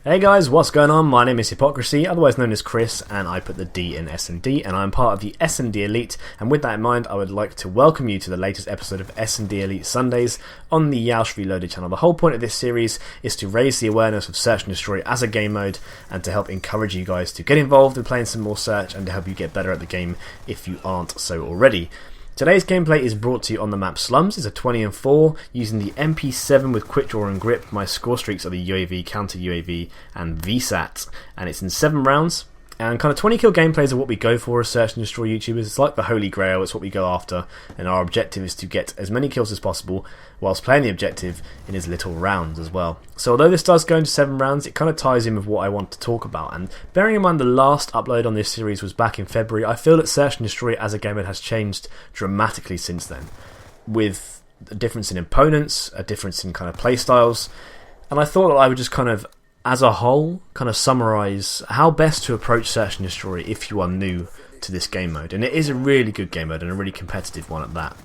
Hey guys, what's going on? My name is Hypocrisy, otherwise known as Chris, and I put the D in S&D, and I'm part of the SnDElite, and with that in mind, I would like to welcome you to the latest episode of SnDElite Sundays on the Yeousch Reloaded channel. The whole point of this series is to raise the awareness of Search and Destroy as a game mode, and to help encourage you guys to get involved in playing some more Search, and to help you get better at the game if you aren't so already. Today's gameplay is brought to you on the map Slums. It's a 20 and 4 using the MP7 with quick draw and grip. My score streaks are the UAV, counter UAV and VSAT, and it's in 7 rounds. And kind of 20 kill gameplays are what we go for as Search and Destroy YouTubers. It's like the Holy Grail, it's what we go after, and our objective is to get as many kills as possible whilst playing the objective in as little rounds as well. So although this does go into 7 rounds, it kind of ties in with what I want to talk about. And bearing in mind the last upload on this series was back in February, I feel that Search and Destroy as a game mode has changed dramatically since then, with a difference in opponents, a difference in kind of play styles, and I thought that I would just kind of, as a whole, kind of summarise how best to approach Search and Destroy if you are new to this game mode. And it is a really good game mode and a really competitive one at that.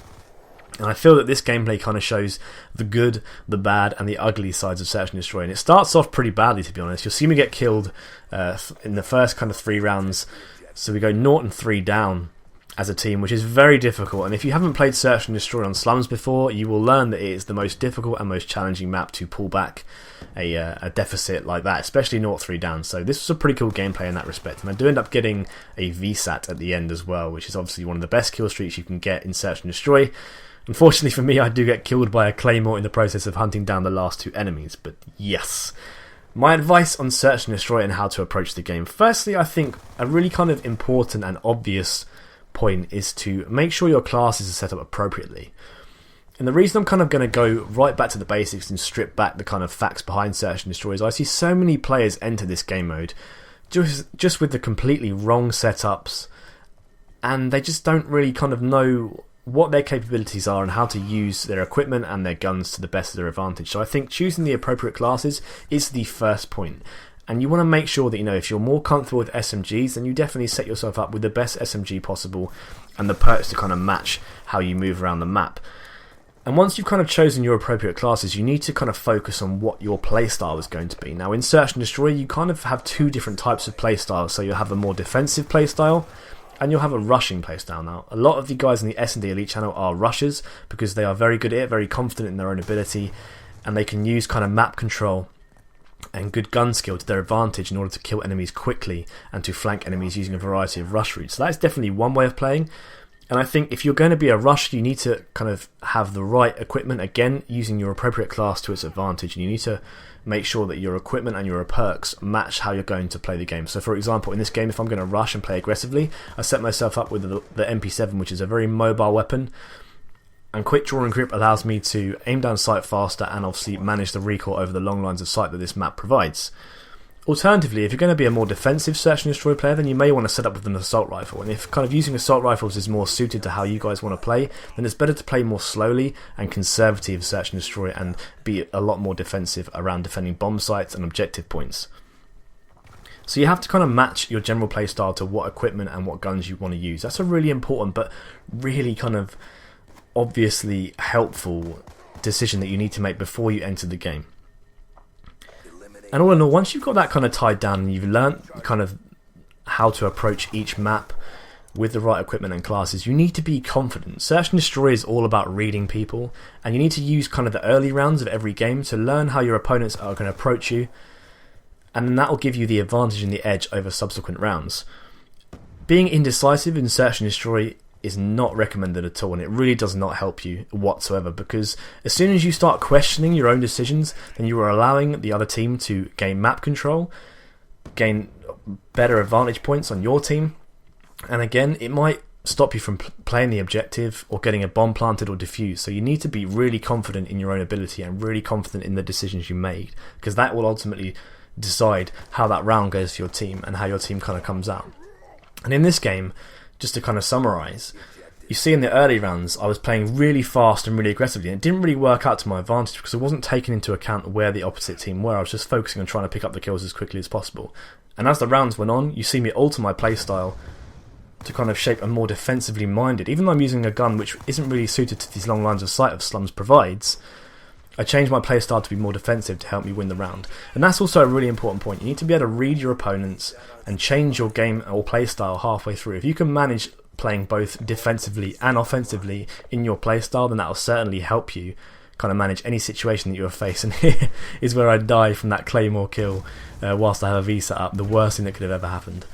And I feel that this gameplay kind of shows the good, the bad and the ugly sides of Search and Destroy. And it starts off pretty badly, to be honest. You'll see me get killed in the first kind of 3 rounds. So we go 0 and 3 down as a team, which is very difficult. And if you haven't played Search and Destroy on Slums before, you will learn that it is the most difficult and most challenging map to pull back a deficit like that, especially 0-3 down. So this was a pretty cool gameplay in that respect, and I do end up getting a VSAT at the end as well, which is obviously one of the best kill streaks you can get in Search and Destroy. Unfortunately for me, I do get killed by a claymore in the process of hunting down the last 2 enemies, but yes. My advice on Search and Destroy and how to approach the game. Firstly, I think a really kind of important and obvious point is to make sure your classes are set up appropriately. And the reason I'm kind of going to go right back to the basics and strip back the kind of facts behind Search and Destroy is I see so many players enter this game mode just with the completely wrong setups, and they just don't really kind of know what their capabilities are and how to use their equipment and their guns to the best of their advantage. So I think choosing the appropriate classes is the first point. And you want to make sure that, you know, if you're more comfortable with SMGs, then you definitely set yourself up with the best SMG possible and the perks to kind of match how you move around the map. And once you've kind of chosen your appropriate classes, you need to kind of focus on what your playstyle is going to be. Now in Search and Destroy, you kind of have 2 different types of playstyles. So you'll have a more defensive playstyle and you'll have a rushing playstyle. Now a lot of the guys in the SnDElite channel are rushers because they are very good at it, very confident in their own ability, and they can use kind of map control and good gun skill to their advantage in order to kill enemies quickly and to flank enemies using a variety of rush routes. So that's definitely one way of playing. And I think if you're going to be a rush, you need to kind of have the right equipment, again using your appropriate class to its advantage, and you need to make sure that your equipment and your perks match how you're going to play the game. So for example, in this game, if I'm going to rush and play aggressively, I set myself up with the MP7, which is a very mobile weapon, and quick draw and grip allows me to aim down sight faster and obviously manage the recoil over the long lines of sight that this map provides. Alternatively, if you're going to be a more defensive Search and Destroy player, then you may want to set up with an assault rifle. And if kind of using assault rifles is more suited to how you guys want to play, then it's better to play more slowly and conservative Search and Destroy and be a lot more defensive around defending bomb sites and objective points. So you have to kind of match your general playstyle to what equipment and what guns you want to use. That's a really important but really kind of obviously helpful decision that you need to make before you enter the game. And all in all, once you've got that kind of tied down and you've learnt kind of how to approach each map with the right equipment and classes, you need to be confident. Search and Destroy is all about reading people, and you need to use kind of the early rounds of every game to learn how your opponents are going to approach you, and then that will give you the advantage and the edge over subsequent rounds. Being indecisive in Search and Destroy is not recommended at all, and it really does not help you whatsoever, because as soon as you start questioning your own decisions, then you are allowing the other team to gain map control, gain better advantage points on your team, and again it might stop you from playing the objective or getting a bomb planted or defused. So you need to be really confident in your own ability and really confident in the decisions you made, because that will ultimately decide how that round goes for your team and how your team kind of comes out. And in this game, just to kind of summarise, you see in the early rounds I was playing really fast and really aggressively, and it didn't really work out to my advantage because I wasn't taking into account where the opposite team were. I was just focusing on trying to pick up the kills as quickly as possible. And as the rounds went on, you see me alter my playstyle to kind of shape a more defensively minded. Even though I'm using a gun which isn't really suited to these long lines of sight of Slums provides, I changed my playstyle to be more defensive to help me win the round. And that's also a really important point. You need to be able to read your opponents and change your game or playstyle halfway through. If you can manage playing both defensively and offensively in your playstyle, then that will certainly help you kind of manage any situation that you're facing. Here is where I die from that Claymore kill whilst I have a V set up. The worst thing that could have ever happened.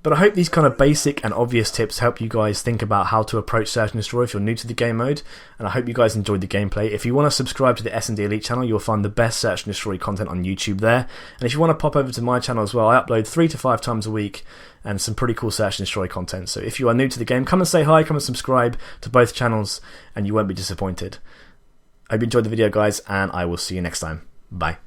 But I hope these kind of basic and obvious tips help you guys think about how to approach Search and Destroy if you're new to the game mode, and I hope you guys enjoyed the gameplay. If you want to subscribe to the SnDElite channel, you'll find the best Search and Destroy content on YouTube there, and if you want to pop over to my channel as well, I upload 3 to 5 times a week and some pretty cool Search and Destroy content. So if you are new to the game, come and say hi, come and subscribe to both channels, and you won't be disappointed. I hope you enjoyed the video, guys, and I will see you next time. Bye.